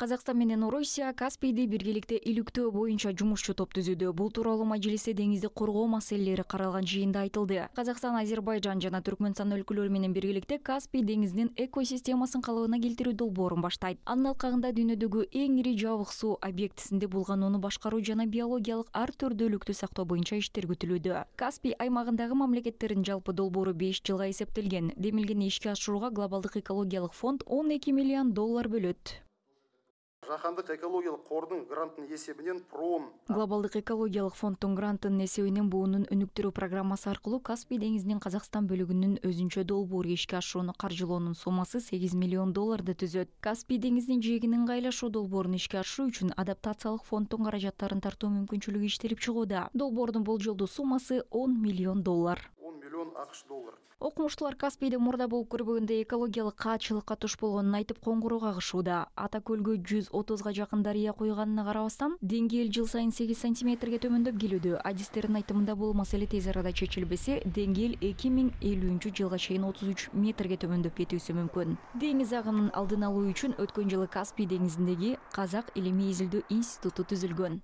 Казакстан менен Орусия Каспийди биргеликте иликтөө боюнча жумушчу топ түзүүдө. Бул тууралуу Majlisте деңизди коргоо маселелери каралган жыйында айтылды. Казакстан, Азербайжан жана Түркмөнстан өлкөлөрү менен биргеликте Каспий деңизинин экосистемасын калыбына келтирүү долбоорун баштайт. Анын алкагында дүйнөдөгү эң ири жабык суу объектисинде булганууну башкаруу жана биологиялык ар түрдүүлүктү сактоо боюнча иштер күтүлүүдө. Каспий аймагындагы мамлекеттердин жалпы долбоору 5 жылга эсептелген. Демилгени ишке ашырууга глобалдык экологиялык фонд $12 миллион бөлөт. Жаһандык экологиялык кордун грантынын эсебинен ПРООН. Глобалдык экологиялык фонддун грантынын эсебинен буунун өнүктүрүү программасы аркылуу Каспий деңизинин Казакстан бөлүгүнүн өзүнчө долбоору ишке ашырууну каржылоонун сомасы $8 миллион түзөт. Каспий деңизинин жээгин ыңгайлашуу долбоорун ишке ашыруу үчүн адаптациялык фонддун каражаттарын тартуу мүмкүнчүлүгү иштелип чыгууда. Долбоордун болжолдуу суммасы $10 миллион. $10 миллион ақш. Окумуштуулар Каспийде мурда болуп көрбөгөндө экологиялык каатчылыкка туш болгонун айтып коңгуроо кагышууда. Ата көлгө 130га жакын дарыя куйганына карабастан, деңгээл жыл сайын 8 сантиметрге төмөндөп келүүдө. Адистердин айтымында бул маселе тез арада чечилбесе, деңгээл 2050 жылга чейин 33 метрге төмөндөп кетүүсү мүмкүн. Деңиз агынын алдын алуу үчүн өткөн жылы Каспий деңизиндеги Казак илимий изилдөө институту түзүлгөн.